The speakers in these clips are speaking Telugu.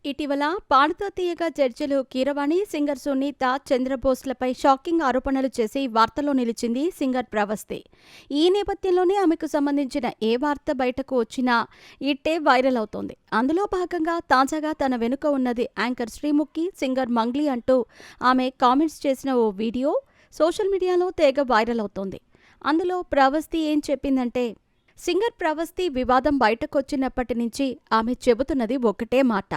ఇటీవల పాడుతా తీయగా చర్చలు కీరవాణి, సింగర్ సునీత చంద్రబోస్లపై షాకింగ్ ఆరోపణలు చేసి వార్తల్లో నిలిచింది సింగర్ ప్రవస్తి. ఈ నేపథ్యంలోనే ఆమెకు సంబంధించిన ఏ వార్త బయటకు వచ్చినా ఇట్టే వైరల్ అవుతోంది. అందులో భాగంగా తాజాగా తన వెనుక ఉన్నది యాంకర్ శ్రీముఖి, సింగర్ మంగ్లీ అంటూ ఆమె కామెంట్స్ చేసిన ఓ వీడియో సోషల్ మీడియాలో తెగ వైరల్ అవుతోంది. అందులో ప్రవస్తి ఏం చెప్పిందంటే, సింగర్ ప్రవస్తి వివాదం బయటకొచ్చినప్పటి నుంచి ఆమె చెబుతున్నది ఒకటే మాట: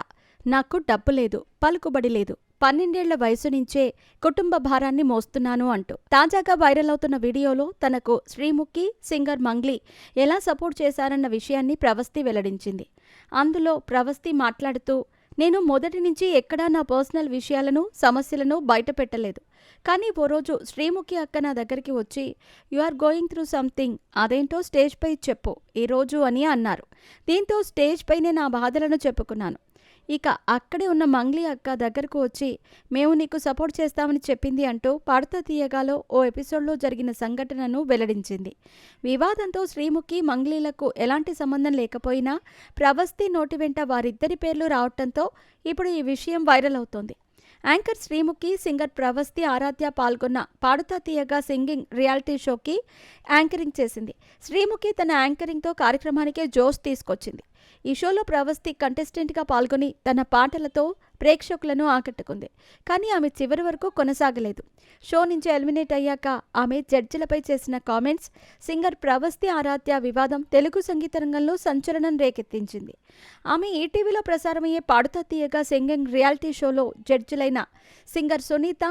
నాకు డబ్బు లేదు, పలుకుబడి లేదు, 12 ఏళ్ల వయసు నుంచే కుటుంబ భారాన్ని మోస్తున్నాను అంటూ. తాజాగా వైరల్ అవుతున్న వీడియోలో తనకు శ్రీముఖి, సింగర్ మంగ్లీ ఎలా సపోర్ట్ చేశారన్న విషయాన్ని ప్రవస్తి వెల్లడించింది. అందులో ప్రవస్తి మాట్లాడుతూ, నేను మొదటి నుంచి ఎక్కడా నా పర్సనల్ విషయాలను, సమస్యలను బయట పెట్టలేదు. కానీ ఓ రోజు శ్రీముఖి అక్క నా దగ్గరికి వచ్చి, you are going through something, అదేంటో స్టేజ్ పై చెప్పు ఈరోజు అని అన్నారు. దీంతో స్టేజ్ పైనే నా బాధలను చెప్పుకున్నాను. ఇక అక్కడే ఉన్న మంగ్లీ అక్క దగ్గరకు వచ్చి, మేము నీకు సపోర్ట్ చేస్తామని చెప్పింది అంటూ పాడుతా తీయగాలో ఓ ఎపిసోడ్లో జరిగిన సంఘటనను వెల్లడించింది. వివాదంతో శ్రీముఖి, మంగ్లీలకు ఎలాంటి సంబంధం లేకపోయినా ప్రవస్తి నోటి వెంట వారిద్దరి పేర్లు రావటంతో ఇప్పుడు ఈ విషయం వైరల్ అవుతోంది. యాంకర్ శ్రీముఖి, సింగర్ ప్రవస్తి ఆరాధ్య పాల్గొన్న పాడుతా తీయగా సింగింగ్ రియాలిటీ షోకి యాంకరింగ్ చేసింది. శ్రీముఖి తన యాంకరింగ్తో కార్యక్రమానికే జోష్ తీసుకొచ్చింది. ఈ షోలో ప్రవస్తి కంటెస్టెంట్గా పాల్గొని తన పాటలతో ప్రేక్షకులను ఆకట్టుకుంది. కానీ ఆమె చివరి వరకు కొనసాగలేదు. షో నుంచి ఎలిమినేట్ అయ్యాక ఆమె జడ్జిలపై చేసిన కామెంట్స్, సింగర్ ప్రవస్తి ఆరాధ్య వివాదం తెలుగు సంగీత రంగంలో సంచలనం రేకెత్తించింది. ఆమె ఈటీవీలో ప్రసారమయ్యే పాడుతా తీయగా సింగింగ్ రియాలిటీ షోలో జడ్జిలైన సింగర్ సునీత,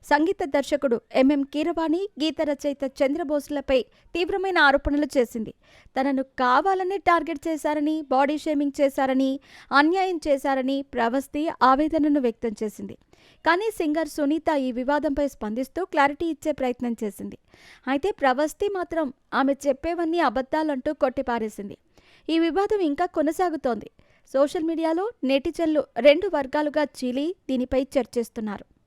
సంగీత దర్శకుడు ఎంఎం కీరవాణి, గీత రచయిత చంద్రబోస్లపై తీవ్రమైన ఆరోపణలు చేసింది. తనను కావాలనే టార్గెట్ చేశారని, బాడీ షేమింగ్ చేశారని, అన్యాయం చేశారని ప్రవస్తి ఆవేదనను వ్యక్తం చేసింది. కానీ సింగర్ సునీత ఈ వివాదంపై స్పందిస్తూ క్లారిటీ ఇచ్చే ప్రయత్నం చేసింది. అయితే ప్రవస్తి మాత్రం ఆమె చెప్పేవన్నీ అబద్ధాలంటూ కొట్టిపారేసింది. ఈ వివాదం ఇంకా కొనసాగుతోంది. సోషల్ మీడియాలో నెటిజన్లు రెండు వర్గాలుగా చీలి దీనిపై చర్చిస్తున్నారు.